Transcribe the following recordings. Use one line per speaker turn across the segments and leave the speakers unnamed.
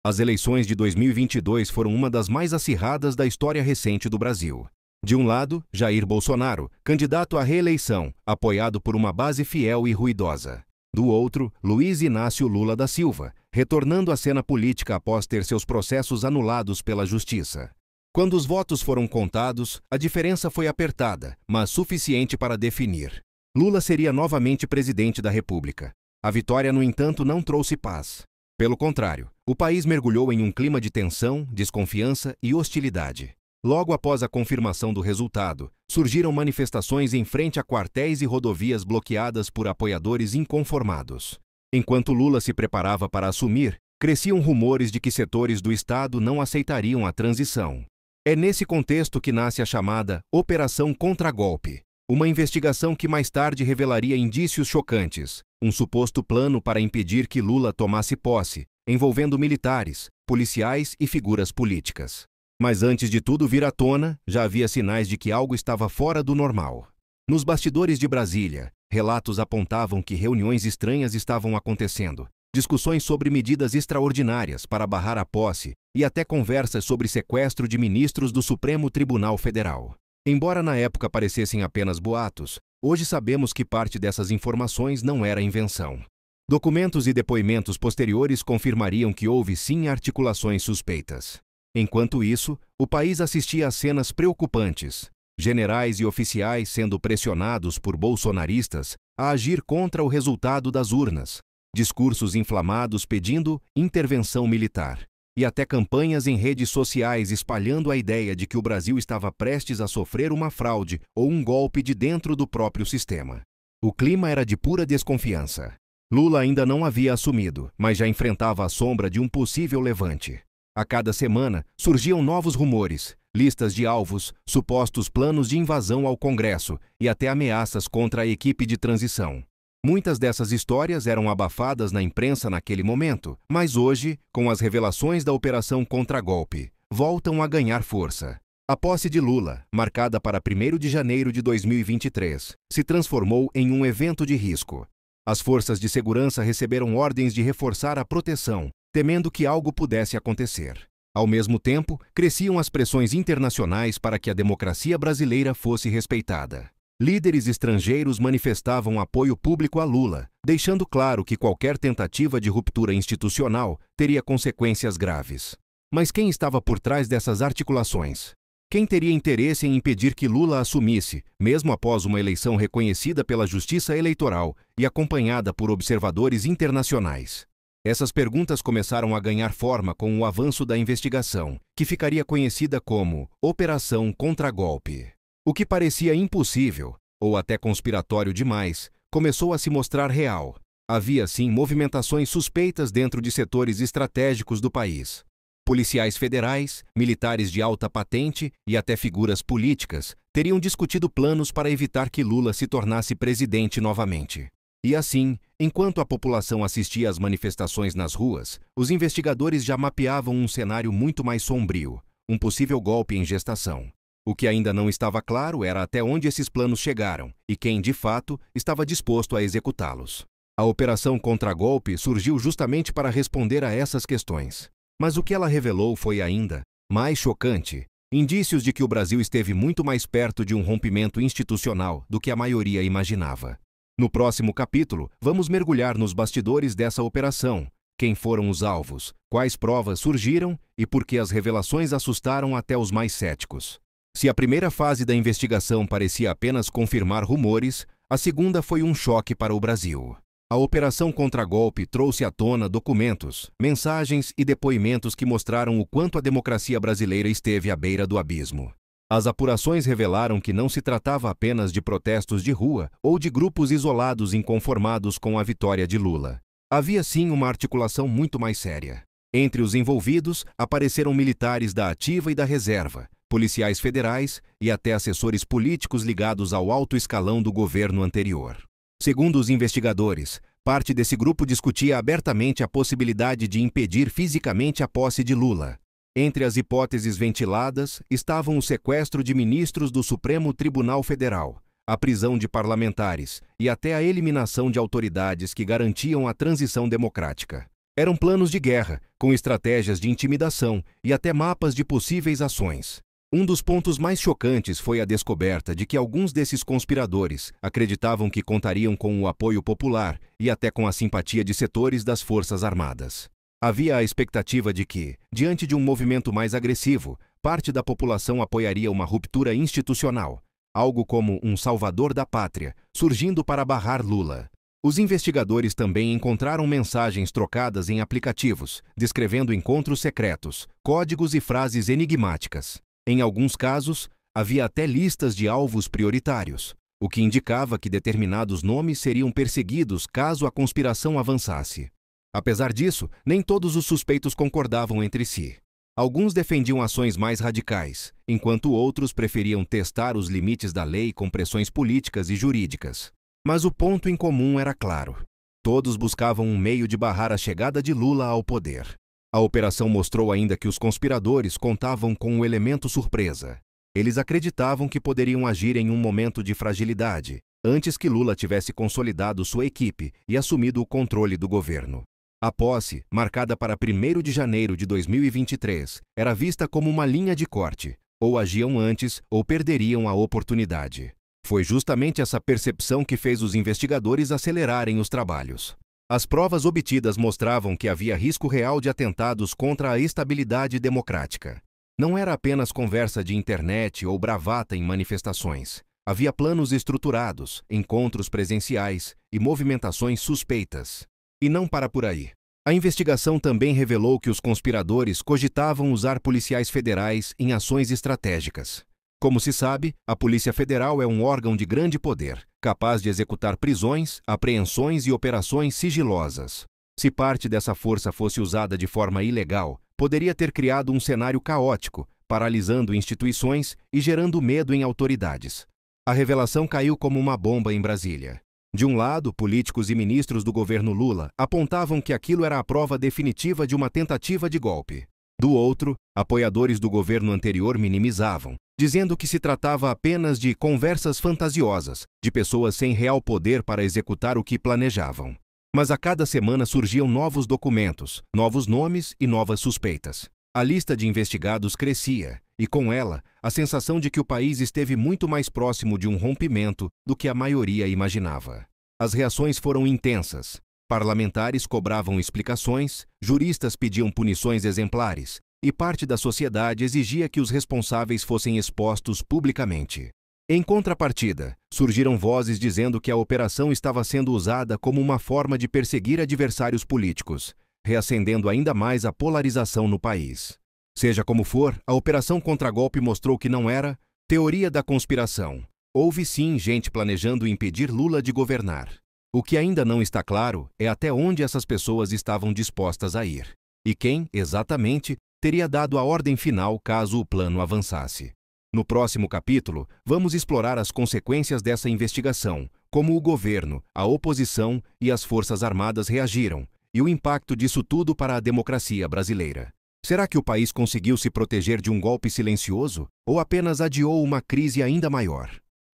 As eleições de 2022 foram uma das mais acirradas da história recente do Brasil. De um lado, Jair Bolsonaro, candidato à reeleição, apoiado por uma base fiel e ruidosa. Do outro, Luiz Inácio Lula da Silva, retornando à cena política após ter seus processos anulados pela Justiça. Quando os votos foram contados, a diferença foi apertada, mas suficiente para definir. Lula seria novamente presidente da República. A vitória, no entanto, não trouxe paz. Pelo contrário, o país mergulhou em um clima de tensão, desconfiança e hostilidade. Logo após a confirmação do resultado, surgiram manifestações em frente a quartéis e rodovias bloqueadas por apoiadores inconformados. Enquanto Lula se preparava para assumir, cresciam rumores de que setores do Estado não aceitariam a transição. É nesse contexto que nasce a chamada Operação Contragolpe, uma investigação que mais tarde revelaria indícios chocantes, um suposto plano para impedir que Lula tomasse posse, envolvendo militares, policiais e figuras políticas. Mas antes de tudo vir à tona, já havia sinais de que algo estava fora do normal. Nos bastidores de Brasília, relatos apontavam que reuniões estranhas estavam acontecendo, discussões sobre medidas extraordinárias para barrar a posse e até conversas sobre sequestro de ministros do Supremo Tribunal Federal. Embora na época parecessem apenas boatos, hoje sabemos que parte dessas informações não era invenção. Documentos e depoimentos posteriores confirmariam que houve sim articulações suspeitas. Enquanto isso, o país assistia a cenas preocupantes. Generais e oficiais sendo pressionados por bolsonaristas a agir contra o resultado das urnas, discursos inflamados pedindo intervenção militar, e até campanhas em redes sociais espalhando a ideia de que o Brasil estava prestes a sofrer uma fraude ou um golpe de dentro do próprio sistema. O clima era de pura desconfiança. Lula ainda não havia assumido, mas já enfrentava a sombra de um possível levante. A cada semana, surgiam novos rumores, listas de alvos, supostos planos de invasão ao Congresso e até ameaças contra a equipe de transição. Muitas dessas histórias eram abafadas na imprensa naquele momento, mas hoje, com as revelações da Operação Contragolpe, voltam a ganhar força. A posse de Lula, marcada para 1º de janeiro de 2023, se transformou em um evento de risco. As forças de segurança receberam ordens de reforçar a proteção, temendo que algo pudesse acontecer. Ao mesmo tempo, cresciam as pressões internacionais para que a democracia brasileira fosse respeitada. Líderes estrangeiros manifestavam apoio público a Lula, deixando claro que qualquer tentativa de ruptura institucional teria consequências graves. Mas quem estava por trás dessas articulações? Quem teria interesse em impedir que Lula assumisse, mesmo após uma eleição reconhecida pela Justiça Eleitoral e acompanhada por observadores internacionais? Essas perguntas começaram a ganhar forma com o avanço da investigação, que ficaria conhecida como Operação Contragolpe. O que parecia impossível, ou até conspiratório demais, começou a se mostrar real. Havia, sim, movimentações suspeitas dentro de setores estratégicos do país. Policiais federais, militares de alta patente e até figuras políticas teriam discutido planos para evitar que Lula se tornasse presidente novamente. E assim, enquanto a população assistia às manifestações nas ruas, os investigadores já mapeavam um cenário muito mais sombrio, um possível golpe em gestação. O que ainda não estava claro era até onde esses planos chegaram e quem, de fato, estava disposto a executá-los. A Operação Contragolpe surgiu justamente para responder a essas questões. Mas o que ela revelou foi ainda mais chocante, indícios de que o Brasil esteve muito mais perto de um rompimento institucional do que a maioria imaginava. No próximo capítulo, vamos mergulhar nos bastidores dessa operação, quem foram os alvos, quais provas surgiram e por que as revelações assustaram até os mais céticos. Se a primeira fase da investigação parecia apenas confirmar rumores, a segunda foi um choque para o Brasil. A Operação Contragolpe trouxe à tona documentos, mensagens e depoimentos que mostraram o quanto a democracia brasileira esteve à beira do abismo. As apurações revelaram que não se tratava apenas de protestos de rua ou de grupos isolados inconformados com a vitória de Lula. Havia sim uma articulação muito mais séria. Entre os envolvidos, apareceram militares da ativa e da reserva, policiais federais e até assessores políticos ligados ao alto escalão do governo anterior. Segundo os investigadores, parte desse grupo discutia abertamente a possibilidade de impedir fisicamente a posse de Lula. Entre as hipóteses ventiladas estavam o sequestro de ministros do Supremo Tribunal Federal, a prisão de parlamentares e até a eliminação de autoridades que garantiam a transição democrática. Eram planos de guerra, com estratégias de intimidação e até mapas de possíveis ações. Um dos pontos mais chocantes foi a descoberta de que alguns desses conspiradores acreditavam que contariam com o apoio popular e até com a simpatia de setores das Forças Armadas. Havia a expectativa de que, diante de um movimento mais agressivo, parte da população apoiaria uma ruptura institucional, algo como um salvador da pátria, surgindo para barrar Lula. Os investigadores também encontraram mensagens trocadas em aplicativos, descrevendo encontros secretos, códigos e frases enigmáticas. Em alguns casos, havia até listas de alvos prioritários, o que indicava que determinados nomes seriam perseguidos caso a conspiração avançasse. Apesar disso, nem todos os suspeitos concordavam entre si. Alguns defendiam ações mais radicais, enquanto outros preferiam testar os limites da lei com pressões políticas e jurídicas. Mas o ponto em comum era claro. Todos buscavam um meio de barrar a chegada de Lula ao poder. A operação mostrou ainda que os conspiradores contavam com um elemento surpresa. Eles acreditavam que poderiam agir em um momento de fragilidade, antes que Lula tivesse consolidado sua equipe e assumido o controle do governo. A posse, marcada para 1º de janeiro de 2023, era vista como uma linha de corte. Ou agiam antes ou perderiam a oportunidade. Foi justamente essa percepção que fez os investigadores acelerarem os trabalhos. As provas obtidas mostravam que havia risco real de atentados contra a estabilidade democrática. Não era apenas conversa de internet ou bravata em manifestações. Havia planos estruturados, encontros presenciais e movimentações suspeitas. E não para por aí. A investigação também revelou que os conspiradores cogitavam usar policiais federais em ações estratégicas. Como se sabe, a Polícia Federal é um órgão de grande poder, capaz de executar prisões, apreensões e operações sigilosas. Se parte dessa força fosse usada de forma ilegal, poderia ter criado um cenário caótico, paralisando instituições e gerando medo em autoridades. A revelação caiu como uma bomba em Brasília. De um lado, políticos e ministros do governo Lula apontavam que aquilo era a prova definitiva de uma tentativa de golpe. Do outro, apoiadores do governo anterior minimizavam, dizendo que se tratava apenas de conversas fantasiosas, de pessoas sem real poder para executar o que planejavam. Mas a cada semana surgiam novos documentos, novos nomes e novas suspeitas. A lista de investigados crescia, e com ela, a sensação de que o país esteve muito mais próximo de um rompimento do que a maioria imaginava. As reações foram intensas. Parlamentares cobravam explicações, juristas pediam punições exemplares, e parte da sociedade exigia que os responsáveis fossem expostos publicamente. Em contrapartida, surgiram vozes dizendo que a operação estava sendo usada como uma forma de perseguir adversários políticos, reacendendo ainda mais a polarização no país. Seja como for, a operação contra-golpe mostrou que não era teoria da conspiração. Houve sim gente planejando impedir Lula de governar. O que ainda não está claro é até onde essas pessoas estavam dispostas a ir. E quem, exatamente, teria dado a ordem final caso o plano avançasse. No próximo capítulo, vamos explorar as consequências dessa investigação, como o governo, a oposição e as Forças Armadas reagiram, e o impacto disso tudo para a democracia brasileira. Será que o país conseguiu se proteger de um golpe silencioso ou apenas adiou uma crise ainda maior?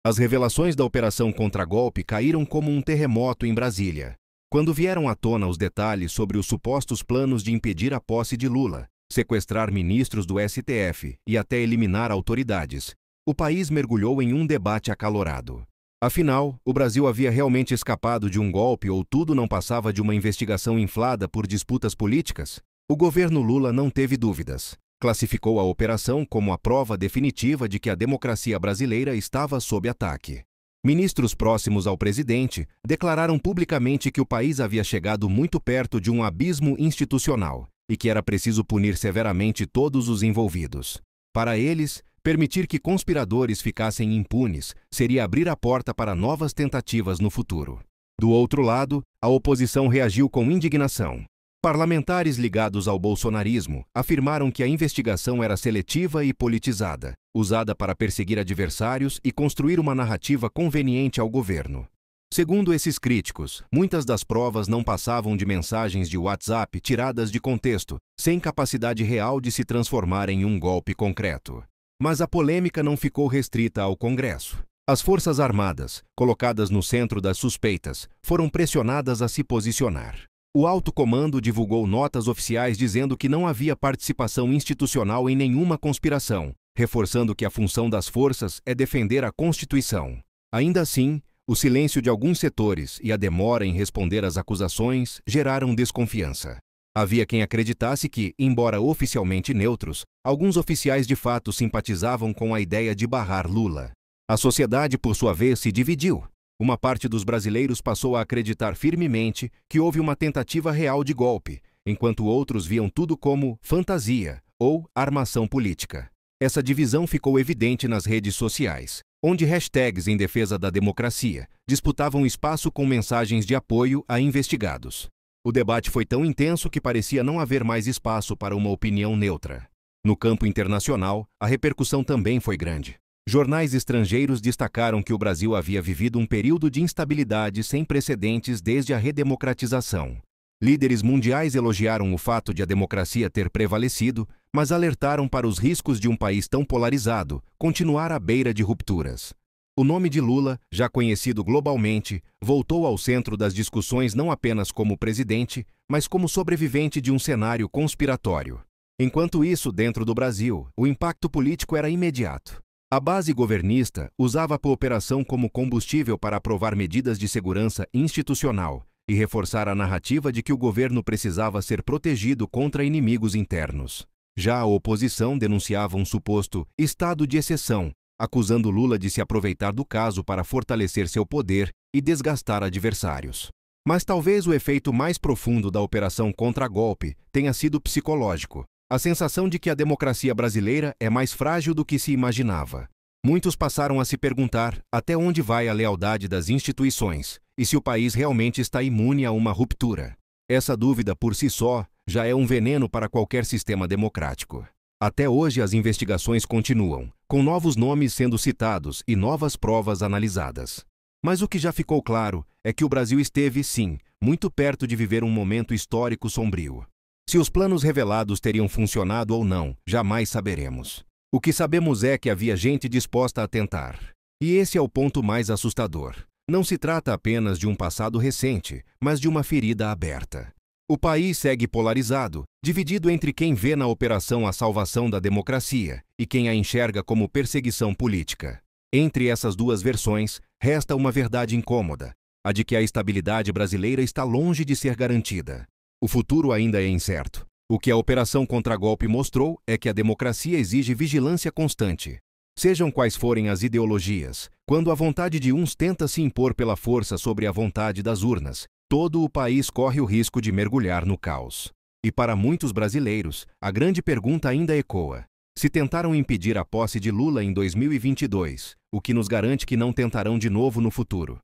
As revelações da operação contra-golpe caíram como um terremoto em Brasília. Quando vieram à tona os detalhes sobre os supostos planos de impedir a posse de Lula, sequestrar ministros do STF e até eliminar autoridades, o país mergulhou em um debate acalorado. Afinal, o Brasil havia realmente escapado de um golpe ou tudo não passava de uma investigação inflada por disputas políticas? O governo Lula não teve dúvidas. Classificou a operação como a prova definitiva de que a democracia brasileira estava sob ataque. Ministros próximos ao presidente declararam publicamente que o país havia chegado muito perto de um abismo institucional e que era preciso punir severamente todos os envolvidos. Para eles, permitir que conspiradores ficassem impunes seria abrir a porta para novas tentativas no futuro. Do outro lado, a oposição reagiu com indignação. Parlamentares ligados ao bolsonarismo afirmaram que a investigação era seletiva e politizada, usada para perseguir adversários e construir uma narrativa conveniente ao governo. Segundo esses críticos, muitas das provas não passavam de mensagens de WhatsApp tiradas de contexto, sem capacidade real de se transformar em um golpe concreto. Mas a polêmica não ficou restrita ao Congresso. As Forças Armadas, colocadas no centro das suspeitas, foram pressionadas a se posicionar. O alto comando divulgou notas oficiais dizendo que não havia participação institucional em nenhuma conspiração, reforçando que a função das forças é defender a Constituição. Ainda assim, o silêncio de alguns setores e a demora em responder às acusações geraram desconfiança. Havia quem acreditasse que, embora oficialmente neutros, alguns oficiais de fato simpatizavam com a ideia de barrar Lula. A sociedade, por sua vez, se dividiu. Uma parte dos brasileiros passou a acreditar firmemente que houve uma tentativa real de golpe, enquanto outros viam tudo como fantasia ou armação política. Essa divisão ficou evidente nas redes sociais, onde hashtags em defesa da democracia disputavam espaço com mensagens de apoio a investigados. O debate foi tão intenso que parecia não haver mais espaço para uma opinião neutra. No campo internacional, a repercussão também foi grande. Jornais estrangeiros destacaram que o Brasil havia vivido um período de instabilidade sem precedentes desde a redemocratização. Líderes mundiais elogiaram o fato de a democracia ter prevalecido, mas alertaram para os riscos de um país tão polarizado continuar à beira de rupturas. O nome de Lula, já conhecido globalmente, voltou ao centro das discussões não apenas como presidente, mas como sobrevivente de um cenário conspiratório. Enquanto isso, dentro do Brasil, o impacto político era imediato. A base governista usava a cooperação como combustível para aprovar medidas de segurança institucional e reforçar a narrativa de que o governo precisava ser protegido contra inimigos internos. Já a oposição denunciava um suposto estado de exceção, acusando Lula de se aproveitar do caso para fortalecer seu poder e desgastar adversários. Mas talvez o efeito mais profundo da operação contra-golpe tenha sido psicológico. A sensação de que a democracia brasileira é mais frágil do que se imaginava. Muitos passaram a se perguntar até onde vai a lealdade das instituições e se o país realmente está imune a uma ruptura. Essa dúvida por si só já é um veneno para qualquer sistema democrático. Até hoje as investigações continuam, com novos nomes sendo citados e novas provas analisadas. Mas o que já ficou claro é que o Brasil esteve, sim, muito perto de viver um momento histórico sombrio. Se os planos revelados teriam funcionado ou não, jamais saberemos. O que sabemos é que havia gente disposta a tentar. E esse é o ponto mais assustador. Não se trata apenas de um passado recente, mas de uma ferida aberta. O país segue polarizado, dividido entre quem vê na operação a salvação da democracia e quem a enxerga como perseguição política. Entre essas duas versões, resta uma verdade incômoda, a de que a estabilidade brasileira está longe de ser garantida. O futuro ainda é incerto. O que a operação contra-golpe mostrou é que a democracia exige vigilância constante. Sejam quais forem as ideologias, quando a vontade de uns tenta se impor pela força sobre a vontade das urnas, todo o país corre o risco de mergulhar no caos. E para muitos brasileiros, a grande pergunta ainda ecoa. Se tentaram impedir a posse de Lula em 2022, o que nos garante que não tentarão de novo no futuro?